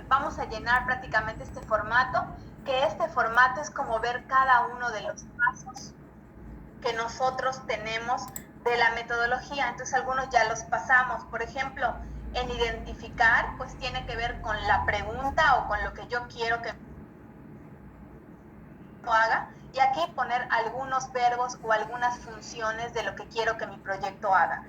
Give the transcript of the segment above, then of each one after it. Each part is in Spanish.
vamos a llenar prácticamente este formato, que este formato es como ver cada uno de los pasos que nosotros tenemos de la metodología. Entonces algunos ya los pasamos. Por ejemplo, en identificar, pues tiene que ver con la pregunta o con lo que yo quiero que haga, y aquí poner algunos verbos o algunas funciones de lo que quiero que mi proyecto haga.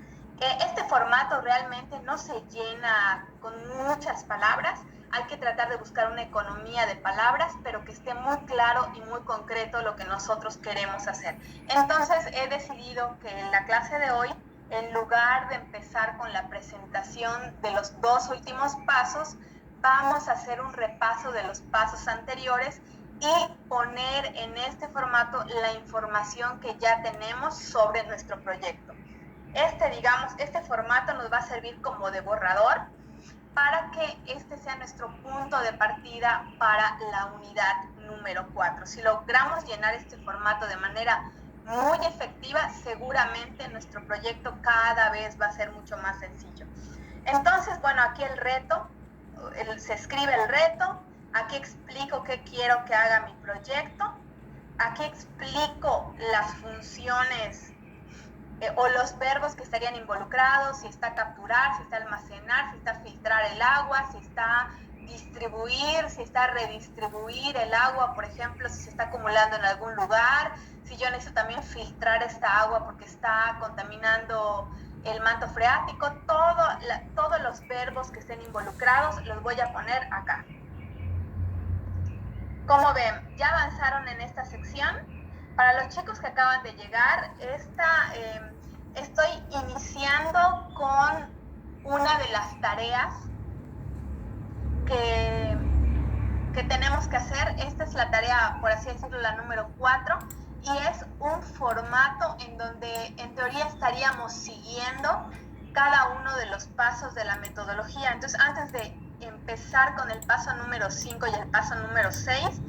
Este formato realmente no se llena con muchas palabras, hay que tratar de buscar una economía de palabras, pero que esté muy claro y muy concreto lo que nosotros queremos hacer. Entonces he decidido que en la clase de hoy, en lugar de empezar con la presentación de los dos últimos pasos, vamos a hacer un repaso de los pasos anteriores y poner en este formato la información que ya tenemos sobre nuestro proyecto. Este formato nos va a servir como de borrador para que este sea nuestro punto de partida para la unidad número 4. Si logramos llenar este formato de manera muy efectiva, seguramente nuestro proyecto cada vez va a ser mucho más sencillo. Entonces, bueno, aquí el reto, se escribe el reto, aquí explico qué quiero que haga mi proyecto, aquí explico las funciones o los verbos que estarían involucrados, si está capturar, si está almacenar, si está filtrar el agua, si está distribuir, si está redistribuir el agua, por ejemplo, si se está acumulando en algún lugar, si yo necesito también filtrar esta agua porque está contaminando el manto freático, todos los verbos que estén involucrados los voy a poner acá. Como ven, ya avanzaron en esta sección. Para los chicos que acaban de llegar, estoy iniciando con una de las tareas que tenemos que hacer. Esta es la tarea, por así decirlo, la número 4, y es un formato en donde en teoría estaríamos siguiendo cada uno de los pasos de la metodología. Entonces, antes de empezar con el paso número 5 y el paso número 6,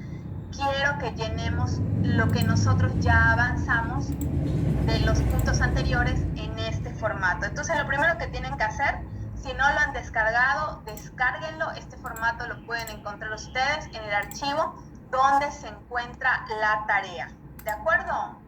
quiero que llenemos lo que nosotros ya avanzamos de los puntos anteriores en este formato. Entonces, lo primero que tienen que hacer, si no lo han descargado, descárguenlo. Este formato lo pueden encontrar ustedes en el archivo donde se encuentra la tarea. ¿De acuerdo?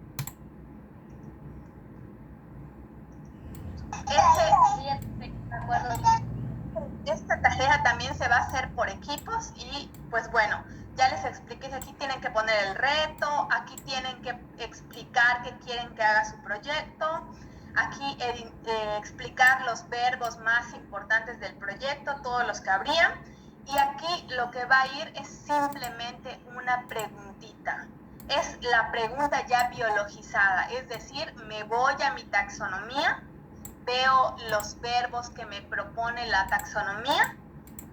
Esta tarea también se va a hacer por equipos y pues bueno, ya les expliqué que aquí tienen que poner el reto, aquí tienen que explicar qué quieren que haga su proyecto, aquí explicar los verbos más importantes del proyecto, todos los que habría, y aquí lo que va a ir es simplemente una preguntita. Es la pregunta ya biologizada, es decir, me voy a mi taxonomía, veo los verbos que me propone la taxonomía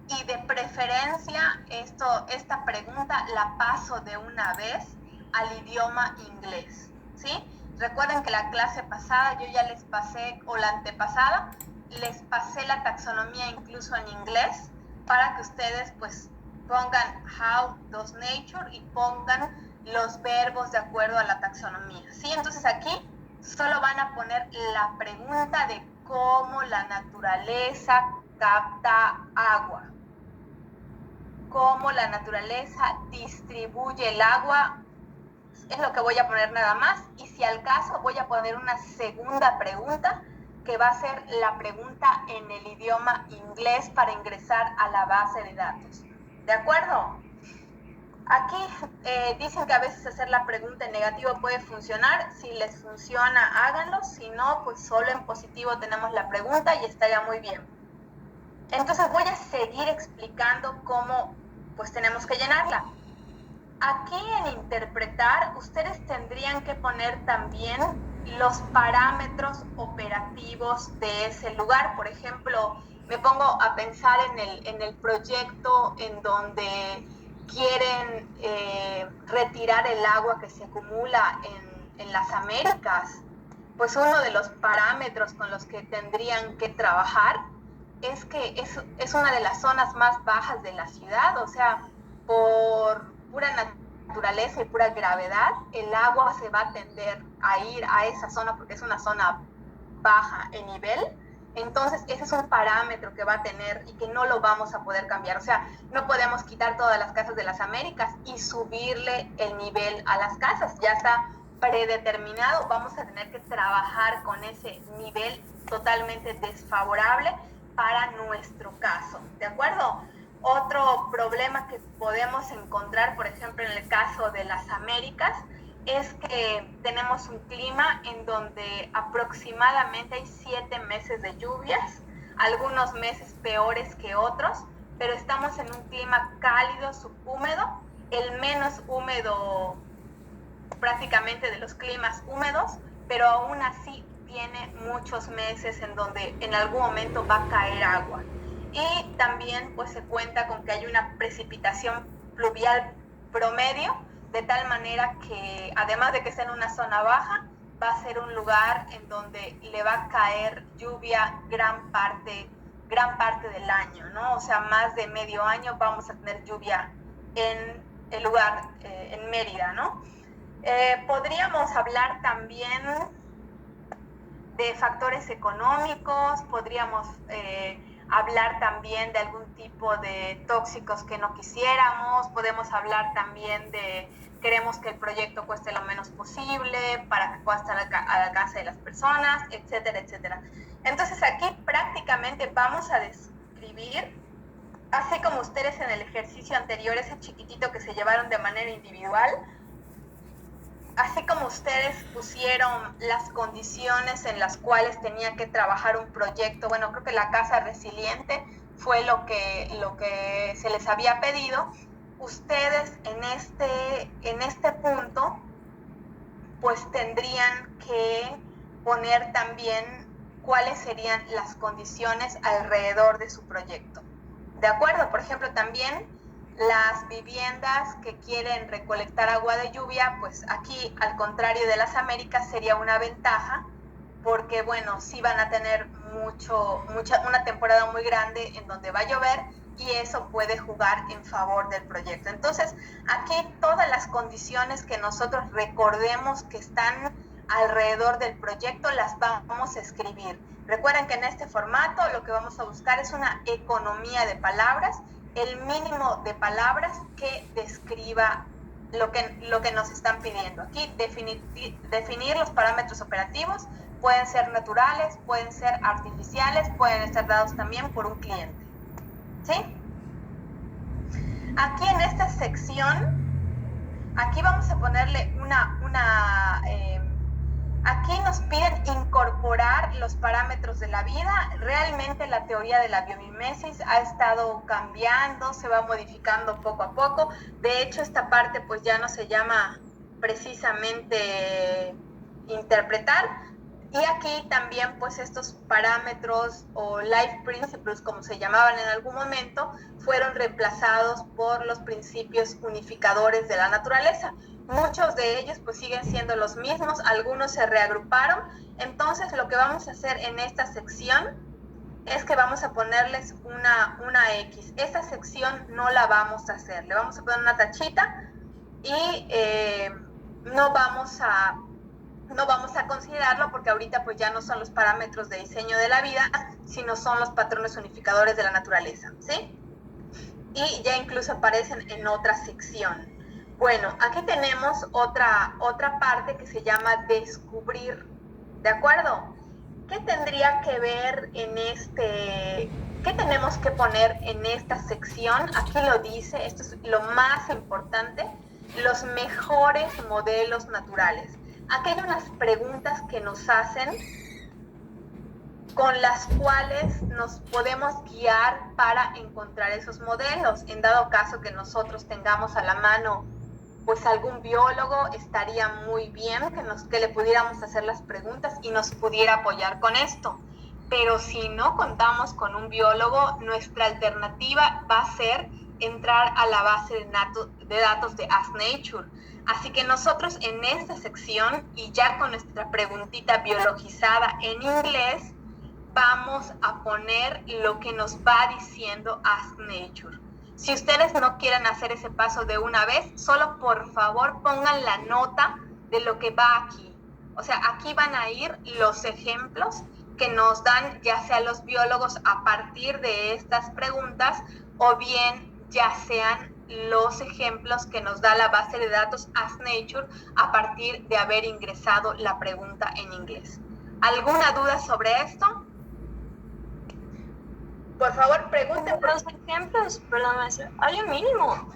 y de preferencia esta pregunta la paso de una vez al idioma inglés, ¿sí? Recuerden que la clase pasada yo ya les pasé, o la antepasada, les pasé la taxonomía incluso en inglés para que ustedes pues pongan how does nature y pongan los verbos de acuerdo a la taxonomía, ¿sí? Entonces aquí solo van a poner la pregunta de cómo la naturaleza capta agua, cómo la naturaleza distribuye el agua, es lo que voy a poner nada más, y si al caso voy a poner una segunda pregunta que va a ser la pregunta en el idioma inglés para ingresar a la base de datos. ¿De acuerdo? Aquí dicen que a veces hacer la pregunta en negativo puede funcionar. Si les funciona, háganlo. Si no, pues solo en positivo tenemos la pregunta y estaría muy bien. Entonces voy a seguir explicando cómo pues tenemos que llenarla. Aquí en interpretar, ustedes tendrían que poner también los parámetros operativos de ese lugar. Por ejemplo, me pongo a pensar en el proyecto en donde quieren retirar el agua que se acumula en las Américas. Pues uno de los parámetros con los que tendrían que trabajar es que es una de las zonas más bajas de la ciudad, o sea, por pura naturaleza y pura gravedad, el agua se va a tender a ir a esa zona porque es una zona baja en nivel. Entonces, ese es un parámetro que va a tener y que no lo vamos a poder cambiar. O sea, no podemos quitar todas las casas de las Américas y subirle el nivel a las casas. Ya está predeterminado, vamos a tener que trabajar con ese nivel totalmente desfavorable para nuestro caso, ¿de acuerdo? Otro problema que podemos encontrar, por ejemplo, en el caso de las Américas, es que tenemos un clima en donde aproximadamente hay 7 meses de lluvias, algunos meses peores que otros, pero estamos en un clima cálido, subhúmedo, el menos húmedo prácticamente de los climas húmedos, pero aún así tiene muchos meses en donde en algún momento va a caer agua. Y también pues se cuenta con que hay una precipitación pluvial promedio, de tal manera que además de que sea en una zona baja, va a ser un lugar en donde le va a caer lluvia gran parte del año, ¿no? O sea, más de medio año vamos a tener lluvia en el lugar, en Mérida, ¿no? Podríamos hablar también de factores económicos, podríamos hablar también de algún tipo de tóxicos que no quisiéramos, podemos hablar también de queremos que el proyecto cueste lo menos posible para que pueda estar al alcance de las personas, etcétera, etcétera. Entonces aquí prácticamente vamos a describir, así como ustedes en el ejercicio anterior, ese chiquitito que se llevaron de manera individual, así como ustedes pusieron las condiciones en las cuales tenía que trabajar un proyecto, bueno, creo que la casa resiliente fue lo que se les había pedido, ustedes en este punto pues tendrían que poner también cuáles serían las condiciones alrededor de su proyecto. ¿De acuerdo? Por ejemplo, también las viviendas que quieren recolectar agua de lluvia, pues aquí, al contrario de las Américas, sería una ventaja, porque, bueno, sí van a tener una temporada muy grande en donde va a llover y eso puede jugar en favor del proyecto. Entonces, aquí todas las condiciones que nosotros recordemos que están alrededor del proyecto las vamos a escribir. Recuerden que en este formato lo que vamos a buscar es una economía de palabras, el mínimo de palabras que describa lo que nos están pidiendo. Aquí definir los parámetros operativos, pueden ser naturales, pueden ser artificiales, pueden estar dados también por un cliente. ¿Sí? Aquí en esta sección, aquí vamos a ponerle aquí nos piden incorporar los parámetros de la vida. Realmente la teoría de la biomimesis ha estado cambiando, se va modificando poco a poco. De hecho, esta parte pues ya no se llama precisamente interpretar. Y aquí también pues estos parámetros o life principles, como se llamaban en algún momento, fueron reemplazados por los principios unificadores de la naturaleza. Muchos de ellos pues siguen siendo los mismos, algunos se reagruparon. Entonces lo que vamos a hacer en esta sección es que vamos a ponerles una X. Esta sección no la vamos a hacer, le vamos a poner una tachita y no vamos a considerarlo porque ahorita pues ya no son los parámetros de diseño de la vida, sino son los patrones unificadores de la naturaleza, ¿sí? Y ya incluso aparecen en otra sección. Bueno, aquí tenemos otra parte que se llama descubrir, ¿de acuerdo? ¿Qué tendría que ver qué tenemos que poner en esta sección? Aquí lo dice, esto es lo más importante, los mejores modelos naturales. Aquí hay unas preguntas que nos hacen con las cuales nos podemos guiar para encontrar esos modelos. En dado caso que nosotros tengamos a la mano pues algún biólogo, estaría muy bien que le pudiéramos hacer las preguntas y nos pudiera apoyar con esto. Pero si no contamos con un biólogo, nuestra alternativa va a ser entrar a la base de datos de Ask Nature. Así que nosotros en esta sección y ya con nuestra preguntita biologizada en inglés, vamos a poner lo que nos va diciendo Ask Nature. Si ustedes no quieren hacer ese paso de una vez, solo por favor pongan la nota de lo que va aquí. O sea, aquí van a ir los ejemplos que nos dan ya sea los biólogos a partir de estas preguntas o bien ya sean los ejemplos que nos da la base de datos Ask Nature a partir de haber ingresado la pregunta en inglés. ¿Alguna duda sobre esto? Por favor, pregunten. Los ejemplos, perdón, hay un mínimo.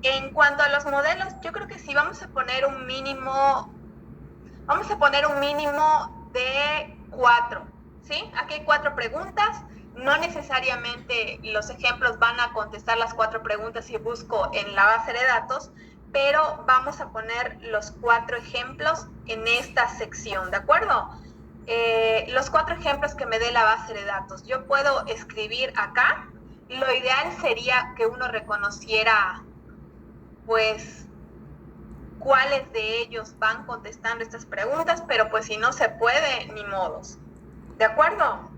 En cuanto a los modelos, yo creo que sí vamos a poner un mínimo de 4, ¿sí? Aquí hay 4 preguntas, no necesariamente los ejemplos van a contestar las 4 preguntas si busco en la base de datos, pero vamos a poner los 4 ejemplos en esta sección, ¿de acuerdo? Los 4 ejemplos que me dé la base de datos, yo puedo escribir acá. Lo ideal sería que uno reconociera, pues, cuáles de ellos van contestando estas preguntas, pero pues si no se puede, ni modos. ¿De acuerdo?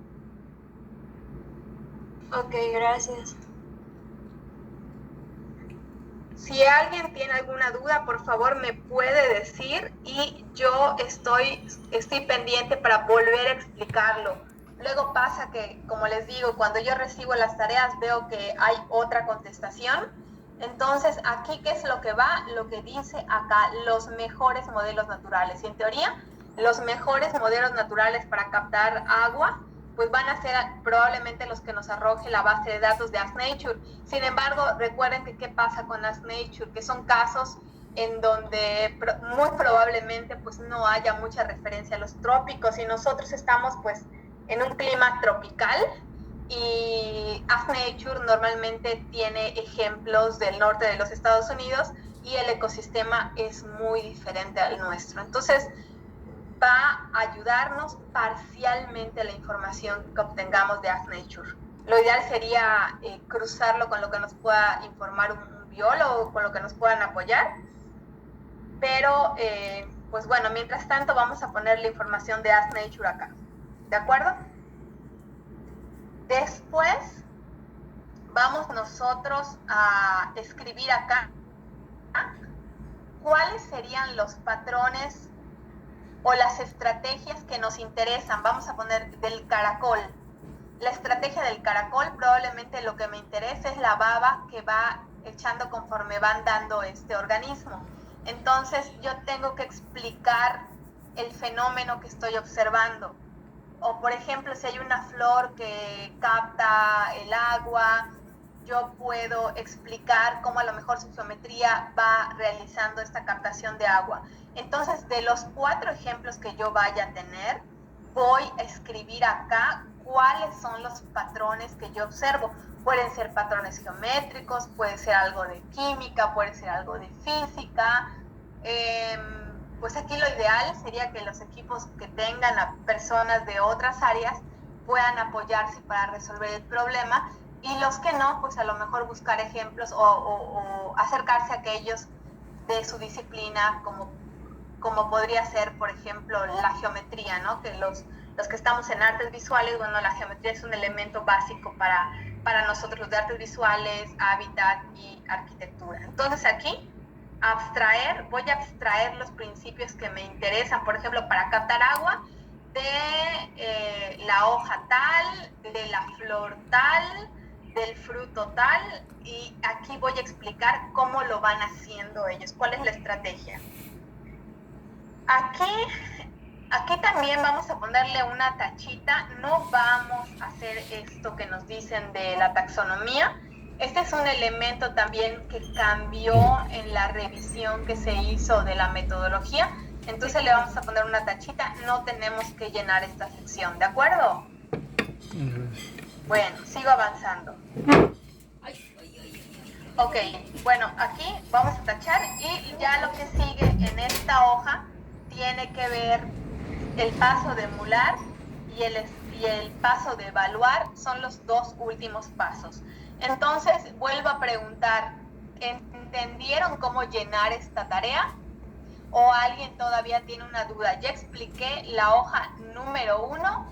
Ok, gracias. Si alguien tiene alguna duda, por favor me puede decir y yo estoy pendiente para volver a explicarlo. Luego pasa que, como les digo, cuando yo recibo las tareas veo que hay otra contestación. Entonces, aquí, ¿qué es lo que va? Lo que dice acá, los mejores modelos naturales. Y en teoría, los mejores modelos naturales para captar agua, pues van a ser probablemente los que nos arroje la base de datos de Ask Nature. Sin embargo, recuerden que qué pasa con Ask Nature, que son casos en donde muy probablemente pues no haya mucha referencia a los trópicos y nosotros estamos pues en un clima tropical y Ask Nature normalmente tiene ejemplos del norte de los Estados Unidos y el ecosistema es muy diferente al nuestro. Entonces, va a ayudarnos parcialmente la información que obtengamos de Ask Nature. Lo ideal sería cruzarlo con lo que nos pueda informar un biólogo, con lo que nos puedan apoyar, pero pues bueno, mientras tanto vamos a poner la información de Ask Nature acá, ¿de acuerdo? Después vamos nosotros a escribir acá cuáles serían los patrones o las estrategias que nos interesan. Vamos a poner del caracol. La estrategia del caracol, probablemente lo que me interesa es la baba que va echando conforme van dando este organismo. Entonces yo tengo que explicar el fenómeno que estoy observando. O por ejemplo, si hay una flor que capta el agua, yo puedo explicar cómo a lo mejor su geometría va realizando esta captación de agua. Entonces, de los 4 ejemplos que yo vaya a tener, voy a escribir acá cuáles son los patrones que yo observo. Pueden ser patrones geométricos, puede ser algo de química, puede ser algo de física. Pues aquí lo ideal sería que los equipos que tengan a personas de otras áreas puedan apoyarse para resolver el problema y los que no, pues a lo mejor buscar ejemplos o acercarse a aquellos de su disciplina como podría ser, por ejemplo, la geometría, ¿no? Que los que estamos en artes visuales, bueno, la geometría es un elemento básico para nosotros los de artes visuales, hábitat y arquitectura. Entonces aquí voy a abstraer los principios que me interesan, por ejemplo, para captar agua, de la hoja tal, de la flor tal, del fruto tal, y aquí voy a explicar cómo lo van haciendo ellos, cuál es la estrategia. Aquí también vamos a ponerle una tachita, no vamos a hacer esto que nos dicen de la taxonomía. Este es un elemento también que cambió en la revisión que se hizo de la metodología, entonces le vamos a poner una tachita, no tenemos que llenar esta sección, ¿de acuerdo? Bueno, sigo avanzando. Ok, bueno, aquí vamos a tachar y ya lo que sigue en esta hoja tiene que ver el paso de emular y el paso de evaluar, son los 2 últimos pasos. Entonces, vuelvo a preguntar, ¿entendieron cómo llenar esta tarea? ¿O alguien todavía tiene una duda? Ya expliqué la hoja número 1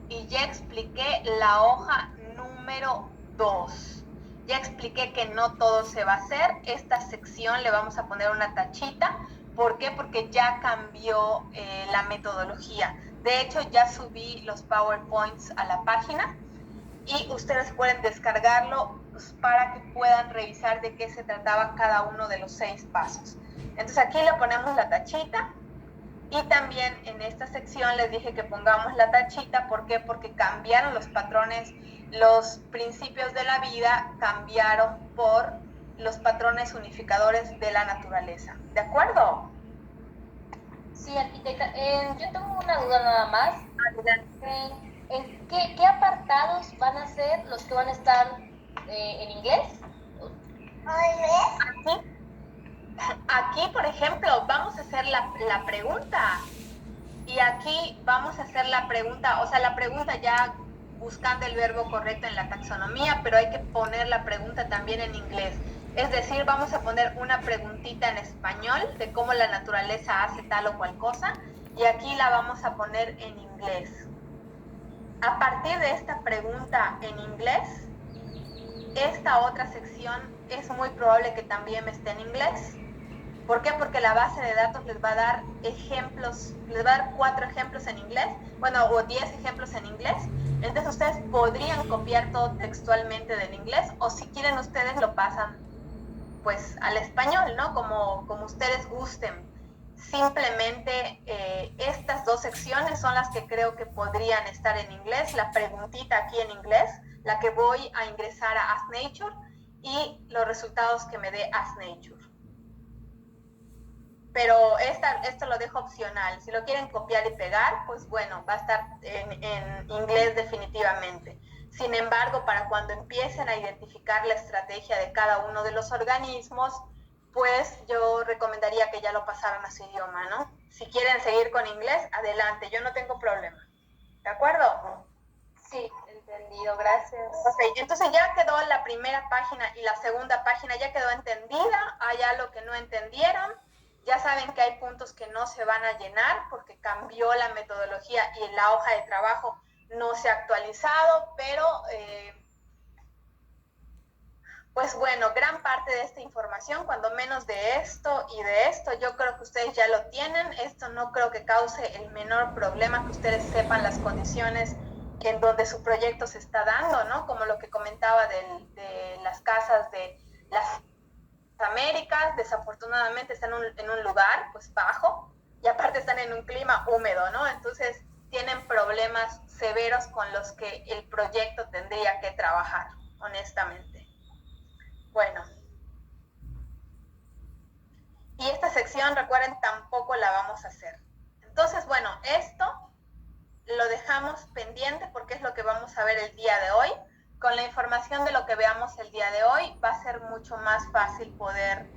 y ya expliqué la hoja número 2. Ya expliqué que no todo se va a hacer. Esta sección le vamos a poner una tachita. ¿Por qué? Porque ya cambió la metodología. De hecho, ya subí los PowerPoints a la página y ustedes pueden descargarlo pues, para que puedan revisar de qué se trataba cada uno de los 6 pasos. Entonces aquí le ponemos la tachita y también en esta sección les dije que pongamos la tachita. ¿Por qué? Porque cambiaron los patrones, los principios de la vida cambiaron por los patrones unificadores de la naturaleza. ¿De acuerdo? Sí, arquitecta. Yo tengo una duda nada más. ¿Qué apartados van a ser los que van a estar en inglés? Aquí, por ejemplo, vamos a hacer la pregunta. Y aquí vamos a hacer la pregunta, o sea, la pregunta ya buscando el verbo correcto en la taxonomía, pero hay que poner la pregunta también en inglés. Es decir, vamos a poner una preguntita en español de cómo la naturaleza hace tal o cual cosa, y aquí la vamos a poner en inglés. A partir de esta pregunta en inglés, esta otra sección es muy probable que también esté en inglés. ¿Por qué? Porque la base de datos les va a dar ejemplos, les va a dar 4 ejemplos en inglés, bueno, o 10 ejemplos en inglés. Entonces ustedes podrían copiar todo textualmente del inglés, o si quieren ustedes lo pasan pues al español, ¿no? Como ustedes gusten. Simplemente estas 2 secciones son las que creo que podrían estar en inglés, la preguntita aquí en inglés, la que voy a ingresar a Ask Nature y los resultados que me dé Ask Nature. Pero esto lo dejo opcional. Si lo quieren copiar y pegar, pues bueno, va a estar en inglés definitivamente. Sin embargo, para cuando empiecen a identificar la estrategia de cada uno de los organismos, pues yo recomendaría que ya lo pasaran a su idioma, ¿no? Si quieren seguir con inglés, adelante, yo no tengo problema. ¿De acuerdo? Sí, entendido, gracias. Ok, entonces ya quedó la primera página y la segunda página ya quedó entendida. Hay algo que no entendieron. Ya saben que hay puntos que no se van a llenar porque cambió la metodología y la hoja de trabajo no se ha actualizado, pero pues bueno, gran parte de esta información, cuando menos de esto y de esto, yo creo que ustedes ya lo tienen. Esto no creo que cause el menor problema, que ustedes sepan las condiciones en donde su proyecto se está dando, ¿no? Como lo que comentaba de las casas de las Américas, desafortunadamente están en un lugar pues bajo y aparte están en un clima húmedo, ¿no? Entonces tienen problemas severos con los que el proyecto tendría que trabajar, honestamente. Bueno. Y esta sección, recuerden, tampoco la vamos a hacer. Entonces, bueno, esto lo dejamos pendiente porque es lo que vamos a ver el día de hoy. Con la información de lo que veamos el día de hoy, va a ser mucho más fácil poder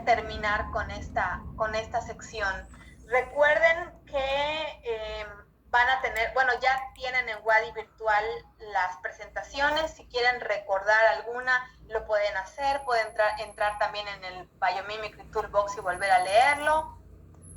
terminar con esta sección. Recuerden que van a tener, bueno, ya tienen en Wadi virtual las presentaciones. Si quieren recordar alguna, lo pueden hacer. Pueden entrar también en el Biomimicry Toolbox y volver a leerlo.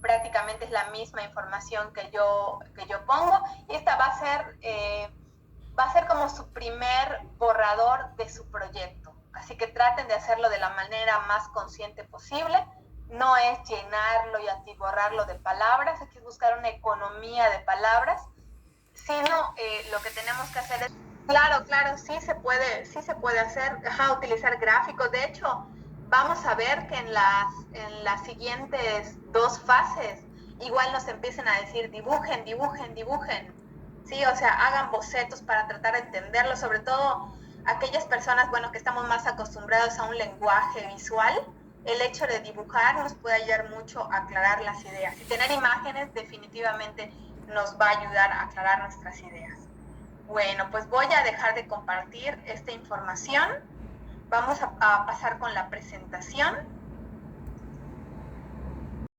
Prácticamente es la misma información que yo pongo. Y esta va a ser como su primer borrador de su proyecto. Así que traten de hacerlo de la manera más consciente posible. No es llenarlo y atiborrarlo de palabras, hay que buscar una economía de palabras, sino lo que tenemos que hacer es, claro, sí se puede hacer, utilizar gráficos. De hecho, vamos a ver que en las siguientes 2 fases, igual nos empiecen a decir dibujen, ¿sí? O sea, hagan bocetos para tratar de entenderlo, sobre todo aquellas personas, bueno, que estamos más acostumbrados a un lenguaje visual. El hecho de dibujar nos puede ayudar mucho a aclarar las ideas. Y tener imágenes definitivamente nos va a ayudar a aclarar nuestras ideas. Bueno, pues voy a dejar de compartir esta información. Vamos a pasar con la presentación.